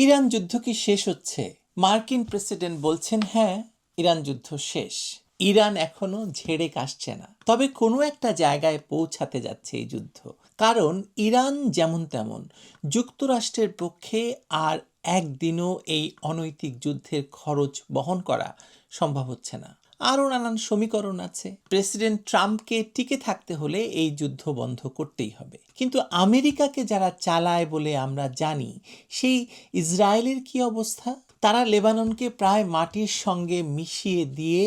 Iran যুদ্ধ কি শেষ হচ্ছে? মার্কিন প্রেসিডেন্ট বলছেন হ্যাঁ, ইরান যুদ্ধ শেষ। ইরান এখনো ঝেড়ে কাশছে না, তবে কোনো একটা জায়গায় পৌঁছাতে যাচ্ছে এই যুদ্ধ। কারণ ইরান যেমন তেমন যুক্তরাষ্ট্রের পক্ষে আর একদিনও এই অনৈতিক যুদ্ধের খরচ বহন করা সম্ভব হচ্ছে না। আরও নানান সমীকরণ আছে। প্রেসিডেন্ট ট্রাম্পকে টিকে থাকতে হলে এই যুদ্ধ বন্ধ করতেই হবে। কিন্তু আমেরিকাকে যারা চালায় বলে আমরা জানি, সেই ইসরায়েলের কি অবস্থা? তারা লেবাননকে প্রায় মাটির সঙ্গে মিশিয়ে দিয়ে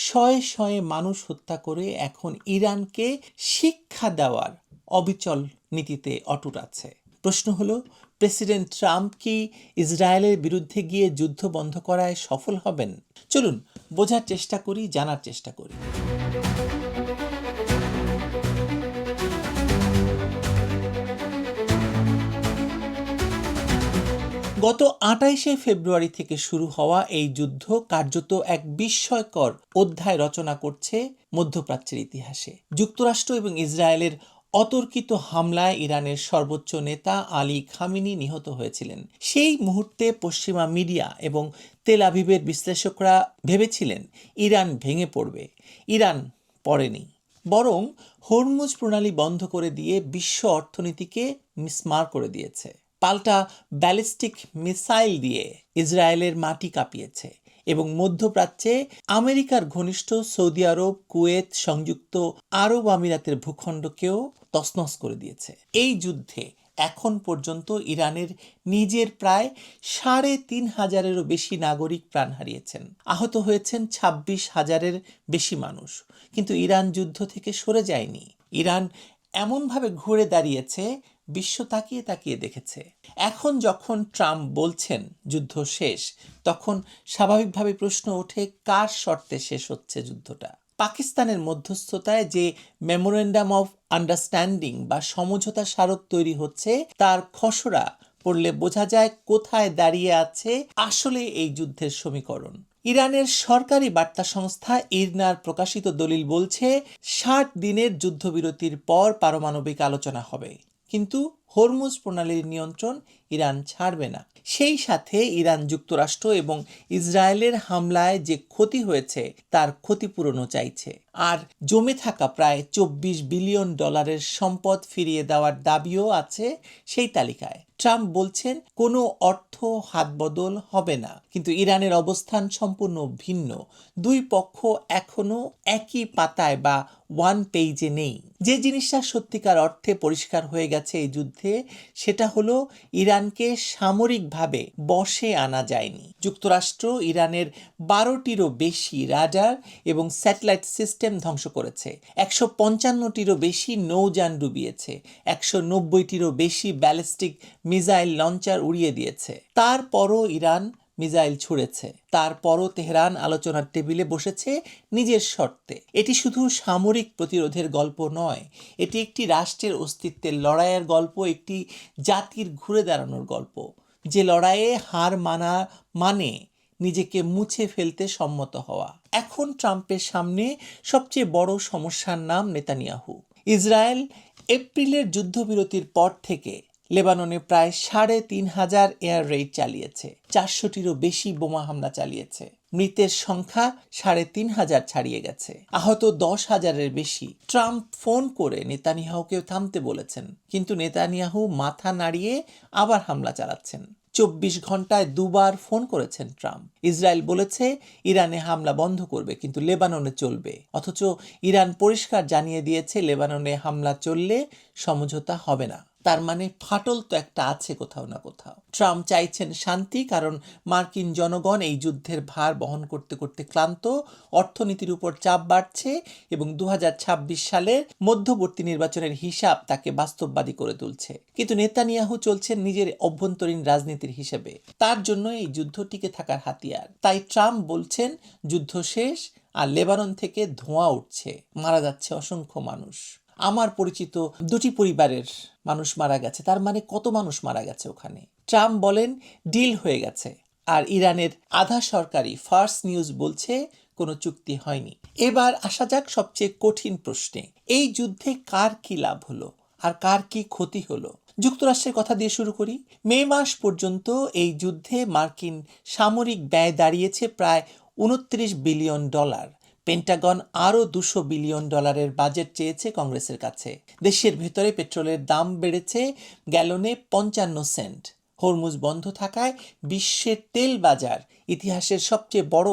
শয়ে শয়ে মানুষ হত্যা করে এখন ইরানকে শিক্ষা দেওয়ার অবিচল নীতিতে অটুট আছে। প্রশ্ন হলো, প্রেসিডেন্ট ট্রাম্প কি ইসরায়েলের বিরুদ্ধে গিয়ে যুদ্ধ বন্ধ করায় সফল হবেন? চলুন বোঝার চেষ্টা করি, জানার চেষ্টা করি। গত ২৮শে ফেব্রুয়ারি থেকে শুরু হওয়া এই যুদ্ধ কার্যত এক বিস্ময়কর অধ্যায় রচনা করছে মধ্যপ্রাচ্যের ইতিহাসে। যুক্তরাষ্ট্র এবং ইসরায়েলের অতর্কিত হামলায় ইরানের সর্বোচ্চ নেতা আলী খামেনি নিহত হয়েছিলেন। সেই মুহূর্তে পশ্চিমা মিডিয়া এবং তেল আভিভের বিশ্লেষকরা ভেবেছিলেন ইরান ভেঙে পড়বে। ইরান পড়েনি, বরং হরমুজ প্রণালী বন্ধ করে দিয়ে বিশ্ব অর্থনীতিকে মিসমার করে দিয়েছে। পাল্টা ব্যালিস্টিক মিসাইল দিয়ে ইসরায়েলের মাটি কাঁপিয়েছে এবং মধ্যপ্রাচ্যে আমেরিকার ঘনিষ্ঠ সৌদি আরব, কুয়েত, সংযুক্ত আরব আমিরাতের ভূখণ্ডকেও তছনছ করে দিয়েছে। এই যুদ্ধে এখন পর্যন্ত ইরানের নিজের প্রায় ৩,৫০০-এরও বেশি নাগরিক প্রাণ হারিয়েছেন। আহত হয়েছেন ২৬,০০০-এর বেশি মানুষ। কিন্তু ইরান যুদ্ধ থেকে সরে যায়নি। ইরান এমনভাবে ঘুরে দাঁড়িয়েছে, বিশ্ব তাকিয়ে তাকিয়ে দেখেছে। এখন যখন ট্রাম্প বলছেন যুদ্ধ শেষ, তখন স্বাভাবিকভাবে প্রশ্ন ওঠে, কার শর্তে শেষ হচ্ছে যুদ্ধটা? পাকিস্তানের মধ্যস্থতায় যে মেমোরেন্ডাম অফ আন্ডারস্ট্যান্ডিং বা সমঝোতা স্মারক তৈরি হচ্ছে, তার খসড়া পড়লে বোঝা যায় কোথায় দাঁড়িয়ে আছে আসলে এই যুদ্ধের সমীকরণ। ইরানের সরকারি বার্তা সংস্থা ইরনার প্রকাশিত দলিল বলছে ৬০ দিনের যুদ্ধবিরতির পর পারমাণবিক আলোচনা হবে, কিন্তু হরমুজ প্রণালীর নিয়ন্ত্রণ ইরান ছাড়বে না। সেই সাথে ইরান যুক্তরাষ্ট্র এবং ইসরায়েলের হামলায় যে ক্ষতি হয়েছে তার ক্ষতিপূরণও চাইছে। আর জমে থাকা প্রায় $২৪ বিলিয়ন সম্পদ ফিরিয়ে দেওয়ার দাবিও আছে সেই তালিকায়। ট্রাম্প বলছেন কোনো অর্থ হাতবদল হবে না, কিন্তু ইরানের অবস্থান সম্পূর্ণ ভিন্ন। দুই পক্ষ এখনো একই পাতায় বা ওয়ান পেজে নেই। যে জিনিসটা সত্যিকার অর্থে পরিষ্কার হয়ে গেছে এই যুদ্ধে, সেটা হলো ইরানকে সামরিকভাবে বশে আনা যায়নি। যুক্তরাষ্ট্র ইরানের ১২টিরও বেশি রাডার এবং স্যাটেলাইট সিস্টেম ধ্বংস করেছে, ১৫৫টিরও বেশি নৌযান ডুবিয়েছে, ১৯০টিরও বেশি ব্যালিস্টিক মিসাইল লঞ্চার উড়িয়ে দিয়েছে। তারপরও ইরান মিসাইল ছুড়েছে। তারপরও তেহরান আলোচনার টেবিলে বসেছে নিজের শর্তে। এটি শুধু সামরিক প্রতিরোধের গল্প নয়, এটি একটি রাষ্ট্রের অস্তিত্বের লড়াইয়ের গল্প, একটি জাতির ঘুরে দাঁড়ানোর গল্প। যে লড়াইয়ে হার মানা মানে নিজেকে মুছে ফেলতে সম্মত হওয়া। এখন ট্রাম্পের সামনে সবচেয়ে বড় সমস্যার নাম নেতানিয়াহু। ইসরায়েল এপ্রিলের যুদ্ধবিরতির পর থেকে লেবাননে প্রায় ৩,৫০০ এয়ার রেইড চালিয়েছে, ৪০০টিরও বেশি বোমা হামলা চালিয়েছে। মৃতের সংখ্যা ৩,৫০০ ছাড়িয়ে গেছে, আহত ১০,০০০-এর বেশি। ট্রাম্প ফোন করে নেতানিয়াহুকে থামতে বলেছেন, কিন্তু নেতানিয়াহু মাথা নাড়িয়ে আবার হামলা চালাচ্ছেন। ২৪ ঘন্টায় দুবার ফোন করেছেন ট্রাম্প। ইসরায়েল বলেছে ইরানে হামলা বন্ধ করবে, কিন্তু লেবাননে চলবে। অথচ ইরান পরিষ্কার জানিয়ে দিয়েছে লেবাননে হামলা চললে সমঝোতা হবে না। তার মানে ফাটল তো একটা আছে কোথাও না কোথাও। ট্রাম্প চাইছেন শান্তি, কারণ মার্কিন জনগণ এই যুদ্ধের ভার বহন করতে করতে ক্লান্ত, অর্থনীতির উপর চাপ বাড়ছে এবং ২০২৬ সালের মধ্যবর্তী নির্বাচনের হিসাব তাকে বাস্তববাদী করে তুলছে। কিন্তু নেতানিয়াহু চলছেন নিজের অভ্যন্তরীণ রাজনীতির হিসেবে। তার জন্য এই যুদ্ধ টিকে থাকার হাতিয়ার। তাই ট্রাম্প বলছেন যুদ্ধ শেষ, আর লেবানন থেকে ধোঁয়া উঠছে, মারা যাচ্ছে অসংখ্য মানুষ। আমার পরিচিত ২টি পরিবারের মানুষ মারা গেছে। তার মানে কত মানুষ মারা গেছে ওখানে। ট্রাম্প বলেন ডিল হয়ে গেছে, আর ইরানের আধা সরকারি ফার্স্ট নিউজ বলছে কোনো চুক্তি হয়নি। এবার আসা যাক সবচেয়ে কঠিন প্রশ্নে, এই যুদ্ধে কার কি লাভ হলো আর কার কি ক্ষতি হলো? যুক্তরাষ্ট্রের কথা দিয়ে শুরু করি। মে মাস পর্যন্ত এই যুদ্ধে মার্কিন সামরিক ব্যয় দাঁড়িয়েছে প্রায় $29 বিলিয়ন। পেন্টাগন আরও $200 বিলিয়ন বাজেট চেয়েছে কংগ্রেসের কাছে। দেশের ভেতরে পেট্রোলের দাম বেড়েছে গ্যালনে 55 সেন্ট। হরমুজ বন্ধ থাকায় বিশ্বের তেল বাজার ইতিহাসের সবচেয়ে বড়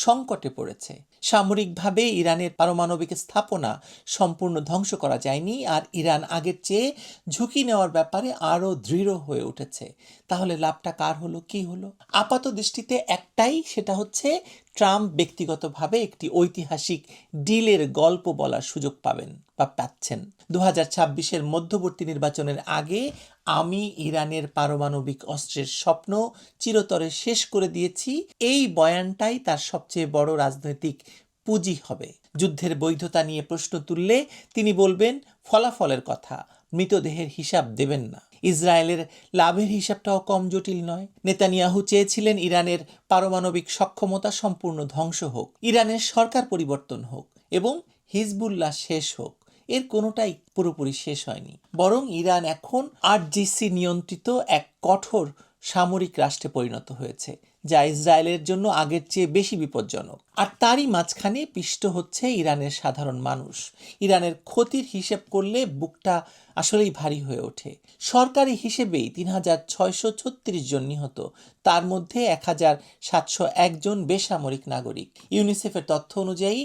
সংকটে পড়েছে। সামরিকভাবে ইরানের পারমাণবিক স্থাপনা সম্পূর্ণ ধ্বংস করা যায়নি, আর ইরান আগের চেয়ে ঝুঁকি নেওয়ার ব্যাপারে আরও দৃঢ় হয়ে উঠেছে। তাহলে লাভটা কার হলো, কি হলো? আপাত দৃষ্টিতে একটাই, সেটা হচ্ছে ট্রাম্প ব্যক্তিগতভাবে একটি ঐতিহাসিক ডিলের গল্প বলার সুযোগ পাবেন বা পাচ্ছেন। 2026-এর মধ্যবর্তী নির্বাচনের আগে আমি ইরানের পারমাণবিক অস্ত্রের স্বপ্ন চিরতরে শেষ করে দিয়েছি, এই বয়ানটাই তার সবচেয়ে বড় রাজনৈতিক পুঁজি হবে। যুদ্ধের বৈধতা নিয়ে প্রশ্ন তুললে তিনি বলবেন ফলাফলের কথা, মৃতদেহের হিসাব দেবেন না। ইসরায়েলের লাভের হিসাবটাও কম জটিল নয়। নেতানিয়াহু চেয়েছিলেন ইরানের পারমাণবিক সক্ষমতা সম্পূর্ণ ধ্বংস হোক, ইরানের সরকার পরিবর্তন হোক এবং হিজবুল্লাহ শেষ হোক। এর কোনোটাই পুরোপুরি শেষ হয়নি, বরং ইরান এখন আরজিসি নিয়ন্ত্রিত এক কঠোর সামরিক রাষ্ট্রে পরিণত হয়েছে, যা ইসরায়েলের জন্য আগের চেয়ে বেশি বিপজ্জনক। আর তারই মাঝখানে পিষ্ট হচ্ছে ইরানের সাধারণ মানুষ। ইরানের ক্ষতির হিসেব করলে বুকটা আসলেই ভারী হয়ে ওঠে। সরকারি হিসেবেই 3636 জন নিহত, তার মধ্যে 1701 জন বেসামরিক নাগরিক। ইউনিসেফের তথ্য অনুযায়ী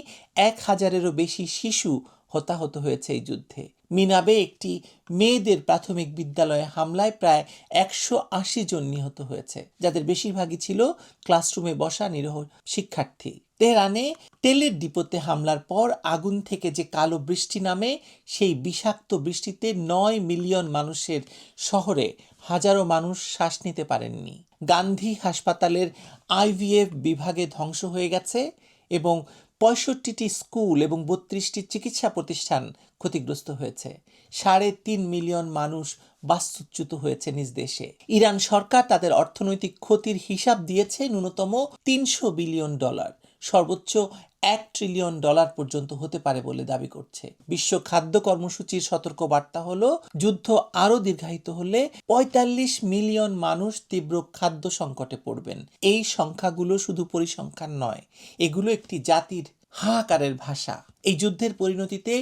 1000-এরও বেশি শিশু হতাহত হয়েছে এই যুদ্ধে। মিনাবে একটি মেয়েদের প্রাথমিক বিদ্যালয়ে হামলায় প্রায় 180 জন নিহত হয়েছে, যাদের বেশিরভাগই ছিল ক্লাসরুমে বসা নিরীহ শিক্ষার্থী। তেহরানে তেলের ডিপোতে হামলার পর আগুন থেকে যে কালো বৃষ্টি নামে, সেই বিষাক্ত বৃষ্টিতে 9 মিলিয়ন মানুষের শহরে হাজারো মানুষ শ্বাস নিতে পারেননি। গান্ধী হাসপাতালের আইভিএফ বিভাগে ধ্বংস হয়ে গেছে এবং 65টি স্কুল এবং 32টি চিকিৎসা প্রতিষ্ঠান ক্ষতিগ্রস্ত হয়েছে। 3.5 মিলিয়ন মানুষ বাস্তুচ্যুত হয়েছে নিজ দেশে। ইরান সরকার তাদের অর্থনৈতিক ক্ষতির হিসাব দিয়েছে ন্যূনতম $300 বিলিয়ন, সর্বোচ্চ $1 ট্রিলিয়ন পর্যন্ত হতে পারে বলে দাবি করছে। বিশ্ব খাদ্য কর্মসূচির সতর্ক বার্তা হলো, যুদ্ধ আরও দীর্ঘায়িত হলে 45 মিলিয়ন মানুষ তীব্র খাদ্য সংকটে পড়বেন। এই সংখ্যাগুলো শুধু পরিসংখ্যান নয়, এগুলো একটি জাতির হাহাকারের ভাষা। এই যুদ্ধের পরিণতিতে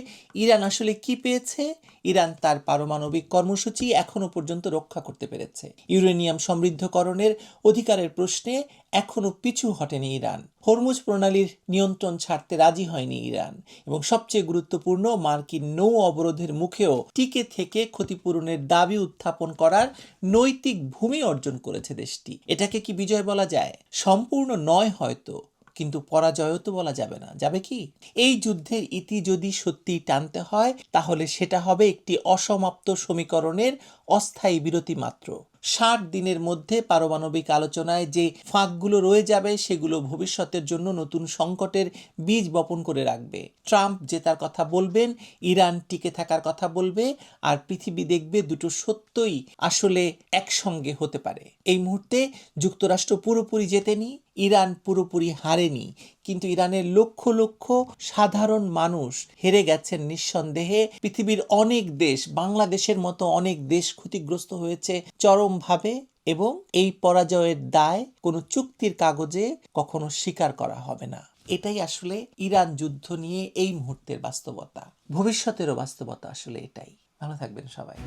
ইরান আসলে কি পেয়েছে? ইরান তার পারমাণবিক কর্মসূচি এখনো পর্যন্ত রক্ষা করতে পেরেছে। ইউরেনিয়াম সমৃদ্ধকরণের অধিকারের প্রশ্নে এখনো পিছু হটেনি ইরান। হরমুজ প্রণালীর নিয়ন্ত্রণ ছাড়তে রাজি হয়নি ইরান, এবং সবচেয়ে গুরুত্বপূর্ণ, মার্কিন নৌ অবরোধের মুখেও টিকে থেকে ক্ষতিপূরণের দাবি উত্থাপন করার নৈতিক ভূমি অর্জন করেছে দেশটি। এটাকে কি বিজয় বলা যায়? সম্পূর্ণ নয় হয়তো, কিন্তু পরাজয়ও তো বলা যাবে না। যাবে কি? এই যুদ্ধের ইতি যদি সত্যি টানতে হয়, তাহলে সেটা হবে একটি অসমাপ্ত সমীকরণের অস্থায়ী বিরতি মাত্র। 60 দিনের মধ্যে পারমাণবিক আলোচনায় যে ফাঁকগুলো রয়ে যাবে, সেগুলো ভবিষ্যতের জন্য নতুন সংকটের বীজ বপন করে রাখবে। ট্রাম্প জেতার কথা বলবেন, ইরান টিকে থাকার কথা বলবে, আর পৃথিবী দেখবে দুটো সত্যই আসলে একসঙ্গে হতে পারে। এই মুহূর্তে যুক্তরাষ্ট্র পুরোপুরি জেতেনি, ইরান পুরোপুরি হারেনি, কিন্তু ইরানের লক্ষ লক্ষ সাধারণ মানুষ হেরে গেছেন নিঃসন্দেহে। পৃথিবীর অনেক দেশ, বাংলাদেশের মতো অনেক দেশ ক্ষতিগ্রস্ত হয়েছে চরমভাবে, এবং এই পরাজয়ের দায় কোনো চুক্তির কাগজে কখনো স্বীকার করা হবে না। এটাই আসলে ইরান যুদ্ধ নিয়ে এই মুহূর্তের বাস্তবতা, ভবিষ্যতেরও বাস্তবতা আসলে এটাই। ভালো থাকবেন সবাই।